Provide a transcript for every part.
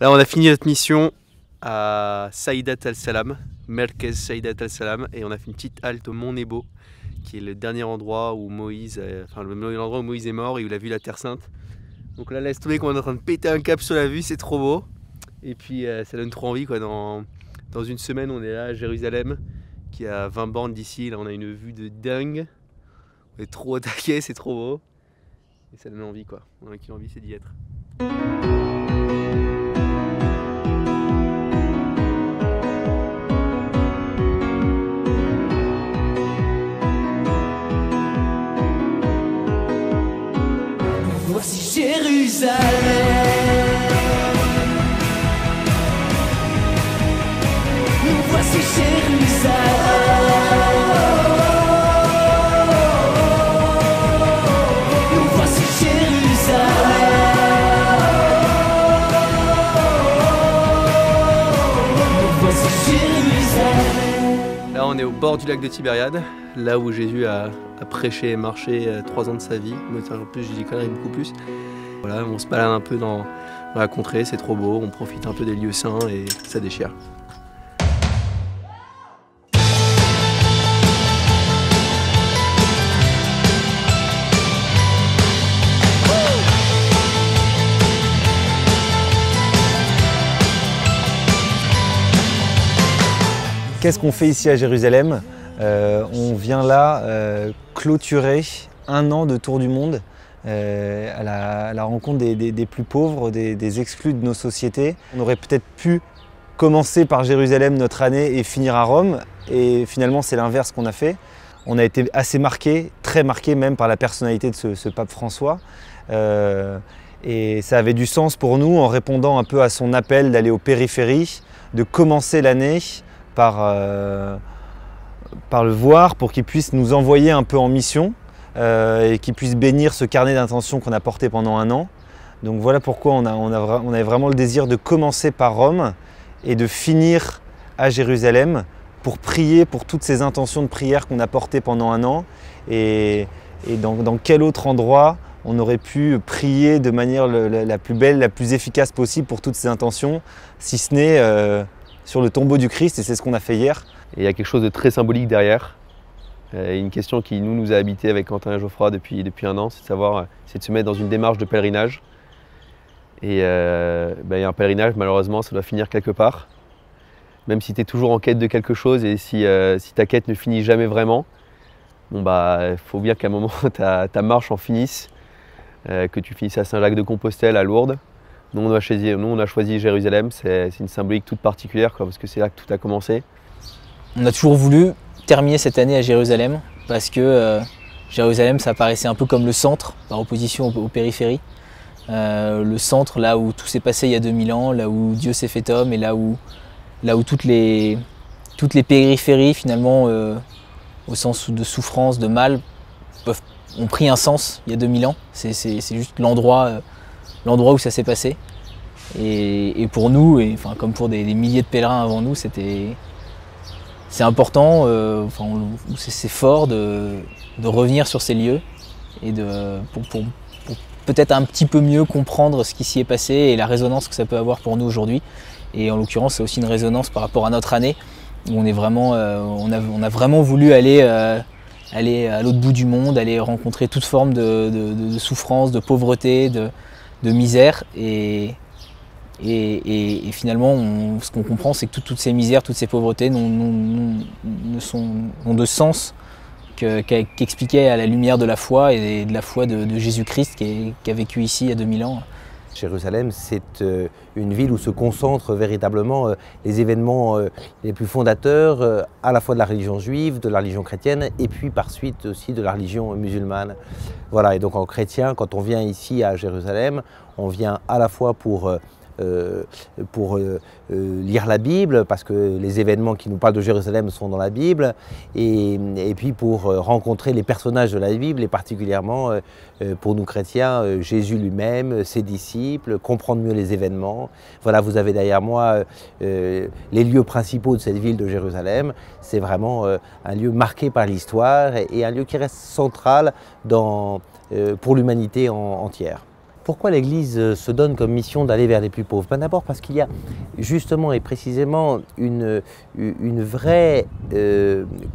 Là, on a fini notre mission à Saïdat al-Salam, Merkez Saïdat al-Salam, et on a fait une petite halte au Mont Nebo, qui est le dernier endroit où Moïse, l'endroit où Moïse est mort et où il a vu la Terre Sainte. Donc là, laisse tomber qu'on est en train de péter un cap sur la vue, c'est trop beau. Et puis ça donne trop envie quoi. Dans une semaine, on est là à Jérusalem, qui est à 20 bornes d'ici. Là, on a une vue de dingue. On est trop au taquet, c'est trop beau. Et ça donne envie quoi. On a qu'une envie, c'est d'y être. Voici Jérusalem. Nous voici Jérusalem. Nous voici Jérusalem. Nous voici Jérusalem. Là, on est au bord du lac de Tibériade, là où Jésus a prêché et marché 3 ans de sa vie. En plus, je dis conneries beaucoup plus. Voilà, on se balade un peu dans la contrée, c'est trop beau, on profite un peu des lieux saints et ça déchire. Qu'est-ce qu'on fait ici à Jérusalem? On vient là clôturer 1 an de tour du monde à la rencontre des plus pauvres, des exclus de nos sociétés. On aurait peut-être pu commencer par Jérusalem notre année et finir à Rome, et finalement c'est l'inverse qu'on a fait. On a été assez marqué, très marqué même par la personnalité de ce pape François. Et ça avait du sens pour nous en répondant un peu à son appel d'aller aux périphéries, de commencer l'année par le voir pour qu'il puisse nous envoyer un peu en mission et qu'il puisse bénir ce carnet d'intentions qu'on a porté pendant 1 an. Donc voilà pourquoi on avait vraiment le désir de commencer par Rome et de finir à Jérusalem pour prier pour toutes ces intentions de prière qu'on a portées pendant 1 an et dans quel autre endroit on aurait pu prier de manière la plus belle, la plus efficace possible pour toutes ces intentions, si ce n'est sur le tombeau du Christ, et c'est ce qu'on a fait hier. Et il y a quelque chose de très symbolique derrière. Une question qui nous a habité avec Quentin et Geoffroy depuis 1 an, c'est de se mettre dans une démarche de pèlerinage. Et il y a un pèlerinage, malheureusement, ça doit finir quelque part. Même si tu es toujours en quête de quelque chose et si ta quête ne finit jamais vraiment, il faut bien qu'à un moment ta marche en finisse, que tu finisses à Saint-Jacques-de-Compostelle, à Lourdes. Nous on a choisi Jérusalem, c'est une symbolique toute particulière parce que c'est là que tout a commencé. On a toujours voulu terminer cette année à Jérusalem parce que Jérusalem ça paraissait un peu comme le centre par opposition aux périphéries. Le centre là où tout s'est passé il y a 2000 ans, là où Dieu s'est fait homme et là où toutes les périphéries finalement au sens de souffrance, de mal ont pris un sens il y a 2000 ans. C'est juste l'endroit où ça s'est passé. Et pour nous, comme pour des milliers de pèlerins avant nous, c'est important, c'est fort de revenir sur ces lieux et pour peut-être un petit peu mieux comprendre ce qui s'y est passé et la résonance que ça peut avoir pour nous aujourd'hui. Et en l'occurrence, c'est aussi une résonance par rapport à notre année où on a vraiment voulu aller à l'autre bout du monde, aller rencontrer toute forme de souffrance, de pauvreté, de misère. Et finalement, ce qu'on comprend, c'est que toutes ces misères, toutes ces pauvretés n'ont de sens qu'expliquaient à la lumière de la foi et de la foi de Jésus-Christ qui a vécu ici il y a 2000 ans. Jérusalem, c'est une ville où se concentrent véritablement les événements les plus fondateurs, à la fois de la religion juive, de la religion chrétienne, et puis par suite aussi de la religion musulmane. Voilà, et donc en chrétien, quand on vient ici à Jérusalem, on vient à la fois pour lire la Bible, parce que les événements qui nous parlent de Jérusalem sont dans la Bible, et puis pour rencontrer les personnages de la Bible, et particulièrement pour nous chrétiens, Jésus lui-même, ses disciples, comprendre mieux les événements. Voilà, vous avez derrière moi les lieux principaux de cette ville de Jérusalem. C'est vraiment un lieu marqué par l'histoire et un lieu qui reste central pour l'humanité entière. Pourquoi l'Église se donne comme mission d'aller vers les plus pauvres? D'abord parce qu'il y a justement et précisément une vraie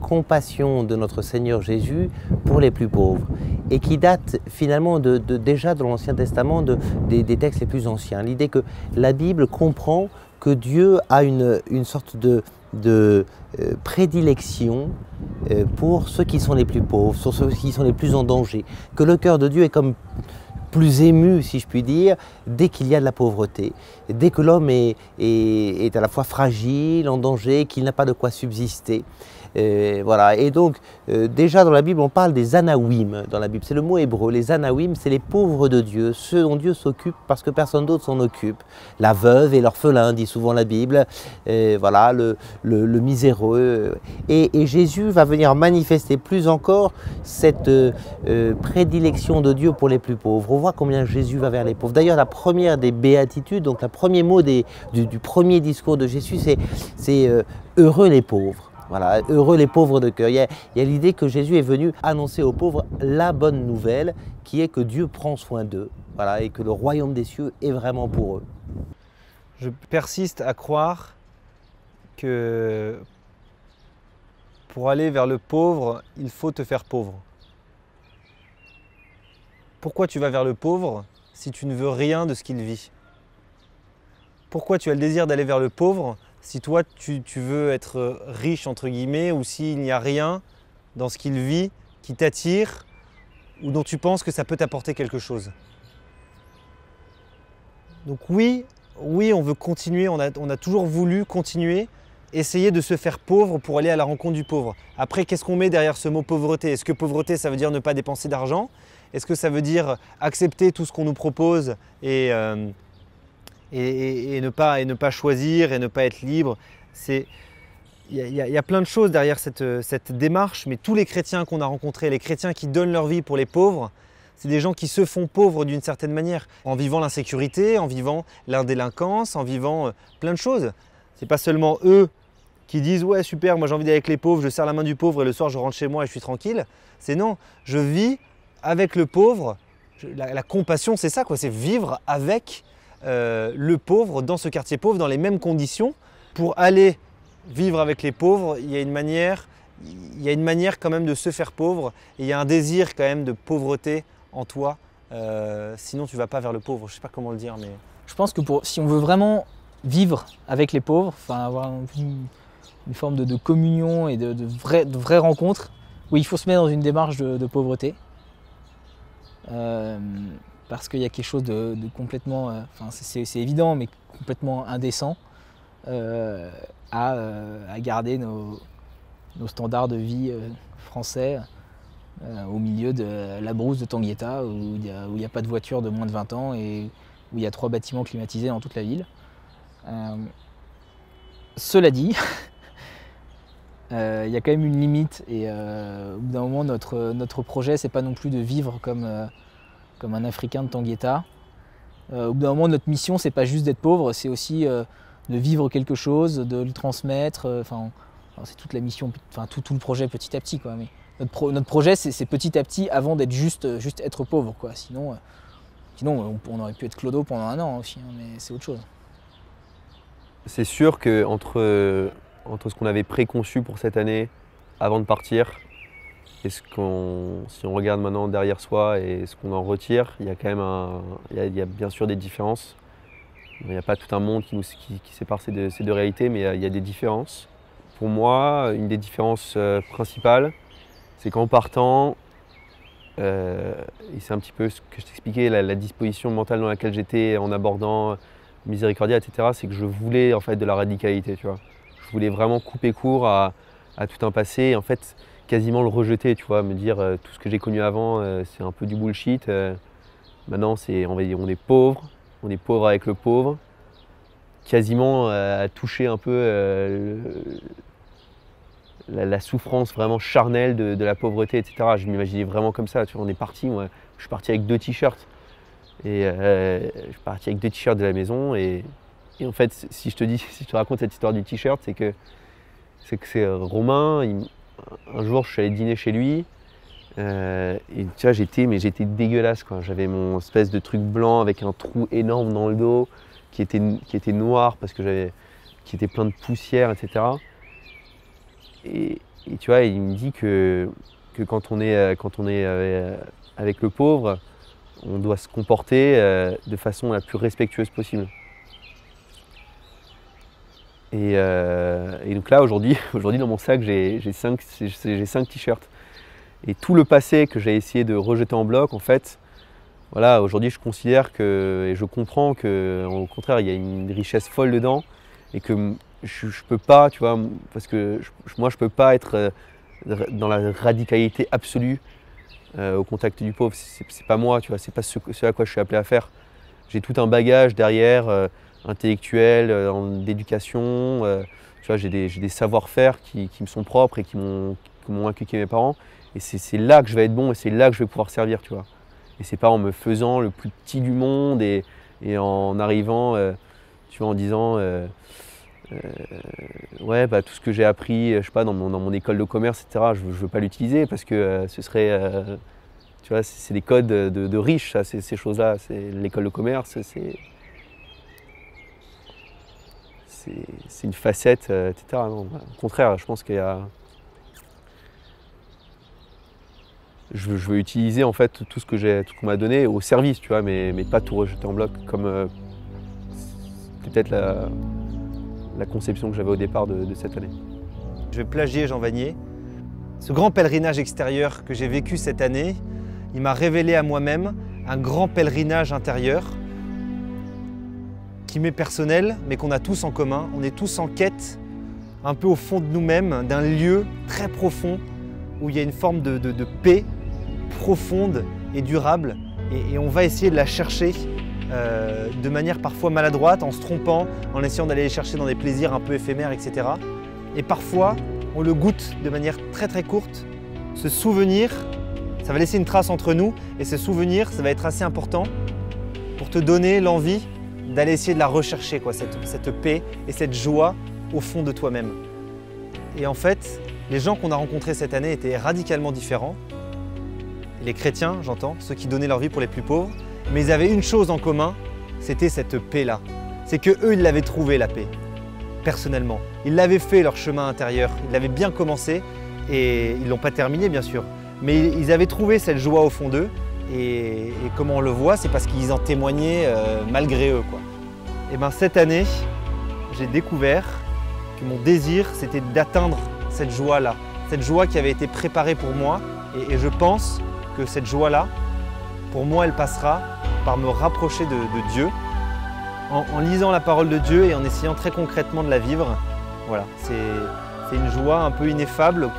compassion de notre Seigneur Jésus pour les plus pauvres et qui date finalement déjà de l'Ancien Testament, des textes les plus anciens. L'idée que la Bible comprend que Dieu a une sorte de prédilection pour ceux qui sont les plus pauvres, sur ceux qui sont les plus en danger, que le cœur de Dieu est comme plus ému, si je puis dire, dès qu'il y a de la pauvreté, dès que l'homme est à la fois fragile, en danger, qu'il n'a pas de quoi subsister. Voilà. Et donc, déjà dans la Bible, on parle des anawim. Dans la Bible, c'est le mot hébreu. Les anawim, c'est les pauvres de Dieu, ceux dont Dieu s'occupe parce que personne d'autre s'en occupe. La veuve et l'orphelin, dit souvent la Bible. Voilà, le miséreux. Et Jésus va venir manifester plus encore cette prédilection de Dieu pour les plus pauvres. On voit combien Jésus va vers les pauvres. D'ailleurs, la première des béatitudes, donc le premier mot du premier discours de Jésus, c'est heureux les pauvres. Voilà, heureux les pauvres de cœur. Il y a l'idée que Jésus est venu annoncer aux pauvres la bonne nouvelle, qui est que Dieu prend soin d'eux, voilà, et que le royaume des cieux est vraiment pour eux. Je persiste à croire que pour aller vers le pauvre, il faut te faire pauvre. Pourquoi tu vas vers le pauvre si tu ne veux rien de ce qu'il vit? Pourquoi tu as le désir d'aller vers le pauvre si toi tu veux être riche entre guillemets, ou s'il n'y a rien dans ce qu'il vit qui t'attire ou dont tu penses que ça peut t'apporter quelque chose? Donc oui, on veut continuer, on a toujours voulu continuer, essayer de se faire pauvre pour aller à la rencontre du pauvre. Après, qu'est-ce qu'on met derrière ce mot pauvreté? Est-ce que pauvreté, ça veut dire ne pas dépenser d'argent? Est-ce que ça veut dire accepter tout ce qu'on nous propose et ne pas choisir et ne pas être libre? Il y a plein de choses derrière cette démarche, mais tous les chrétiens qu'on a rencontrés, les chrétiens qui donnent leur vie pour les pauvres, c'est des gens qui se font pauvres d'une certaine manière, en vivant l'insécurité, en vivant l'indélinquance, en vivant plein de choses. C'est pas seulement eux qui disent « ouais super, moi j'ai envie d'aller avec les pauvres, je serre la main du pauvre et le soir je rentre chez moi et je suis tranquille ». C'est non, je vis avec le pauvre. La compassion, c'est ça, quoi, c'est vivre avec le pauvre dans ce quartier pauvre, dans les mêmes conditions. Pour aller vivre avec les pauvres, il y a une manière quand même de se faire pauvre, et il y a un désir quand même de pauvreté en toi, sinon tu ne vas pas vers le pauvre. Je ne sais pas comment le dire, mais... Je pense que si on veut vraiment vivre avec les pauvres, enfin avoir une forme de communion et de vraies rencontres, oui, il faut se mettre dans une démarche de pauvreté. Parce qu'il y a quelque chose de complètement, enfin c'est évident, mais complètement indécent à garder nos standards de vie français au milieu de la brousse de Tanguieta où il n'y a pas de voiture de moins de 20 ans et où il y a 3 bâtiments climatisés dans toute la ville. Cela dit, il y a quand même une limite et au bout d'un moment notre projet c'est pas non plus de vivre comme un Africain de Tanguieta. Au bout d'un moment notre mission c'est pas juste d'être pauvre, c'est aussi de vivre quelque chose, de le transmettre, c'est toute la mission, tout le projet petit à petit, quoi. Mais notre projet c'est petit à petit avant d'être juste être pauvre, quoi. Sinon on aurait pu être clodo pendant 1 an aussi, hein, mais c'est autre chose. C'est sûr qu'entre ce qu'on avait préconçu pour cette année avant de partir et si on regarde maintenant derrière soi et ce qu'on en retire, il y a quand même il y a bien sûr des différences. Il n'y a pas tout un monde qui sépare ces deux réalités, mais il y a des différences. Pour moi, une des différences principales, c'est qu'en partant, et c'est un petit peu ce que je t'expliquais, la disposition mentale dans laquelle j'étais en abordant Miséricordia, etc., c'est que je voulais en fait de la radicalité, tu vois. Je voulais vraiment couper court à tout un passé et en fait quasiment le rejeter, tu vois, me dire tout ce que j'ai connu avant, c'est un peu du bullshit. Maintenant, on va dire, on est pauvre avec le pauvre, quasiment à toucher un peu la souffrance vraiment charnelle de la pauvreté, etc. Je m'imaginais vraiment comme ça, tu vois, on est parti, moi, je suis parti avec 2 t-shirts. Et je suis parti avec 2 t-shirts de la maison et en fait, si je te raconte cette histoire du t-shirt, c'est que c'est Romain, un jour je suis allé dîner chez lui, Et tu vois, j'étais dégueulasse, quoi. J'avais mon espèce de truc blanc avec un trou énorme dans le dos qui était noir parce que qui était plein de poussière, etc. Et tu vois, il me dit que quand on est avec le pauvre, on doit se comporter de façon la plus respectueuse possible. Et donc là, aujourd'hui dans mon sac, j'ai 5 t-shirts. Et tout le passé que j'ai essayé de rejeter en bloc, en fait, voilà, aujourd'hui je considère et je comprends qu'au contraire, il y a une richesse folle dedans et que je peux pas, tu vois, parce que moi je peux pas être dans la radicalité absolue au contact du pauvre. C'est pas moi, tu vois, c'est pas ce à quoi je suis appelé à faire. J'ai tout un bagage derrière, intellectuel, d'éducation, tu vois, j'ai des savoir-faire qui me sont propres et qui m'ont inculqué mes parents. Et c'est là que je vais être bon et c'est là que je vais pouvoir servir, tu vois. Et c'est pas en me faisant le plus petit du monde et en arrivant, tu vois, en disant ouais, bah, tout ce que j'ai appris, je sais pas, dans mon école de commerce, etc., je veux pas l'utiliser parce que ce serait, tu vois, c'est des codes de riches, ça, ces choses-là. C'est l'école de commerce, c'est une facette, etc. Non, au contraire, je pense qu'il y a... Je veux utiliser en fait tout ce qu'on m'a donné au service, tu vois, mais pas tout rejeter en bloc, comme c'était peut-être la conception que j'avais au départ de cette année. Je vais plagier Jean Vanier. Ce grand pèlerinage extérieur que j'ai vécu cette année, il m'a révélé à moi-même un grand pèlerinage intérieur qui m'est personnel, mais qu'on a tous en commun. On est tous en quête, un peu au fond de nous-mêmes, d'un lieu très profond où il y a une forme de paix profonde et durable. Et on va essayer de la chercher de manière parfois maladroite, en se trompant, en essayant d'aller les chercher dans des plaisirs un peu éphémères, etc. Et parfois, on le goûte de manière très très courte. Ce souvenir, ça va laisser une trace entre nous, et ce souvenir, ça va être assez important pour te donner l'envie d'aller essayer de la rechercher, quoi, cette paix et cette joie au fond de toi-même. Et en fait, les gens qu'on a rencontrés cette année étaient radicalement différents. Les chrétiens, j'entends, ceux qui donnaient leur vie pour les plus pauvres, mais ils avaient une chose en commun, c'était cette paix-là. C'est qu'eux, ils l'avaient trouvée, la paix, personnellement. Ils l'avaient fait, leur chemin intérieur, ils l'avaient bien commencé, et ils ne l'ont pas terminé, bien sûr. Mais ils avaient trouvé cette joie au fond d'eux, et comment on le voit, c'est parce qu'ils en témoignaient malgré eux, quoi. Et bien cette année, j'ai découvert que mon désir, c'était d'atteindre cette joie-là, cette joie qui avait été préparée pour moi, et je pense que cette joie-là, pour moi, elle passera par me rapprocher de Dieu, en lisant la parole de Dieu et en essayant très concrètement de la vivre. Voilà, c'est une joie un peu ineffable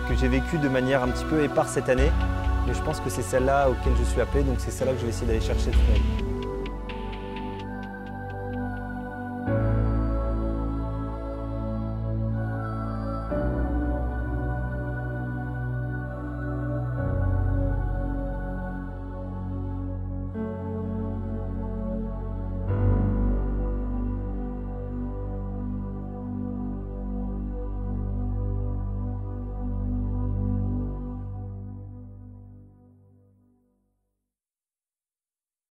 que j'ai vécue de manière un petit peu éparse cette année, mais je pense que c'est celle-là auquel je suis appelé, donc c'est celle-là que je vais essayer d'aller chercher toute ma vie.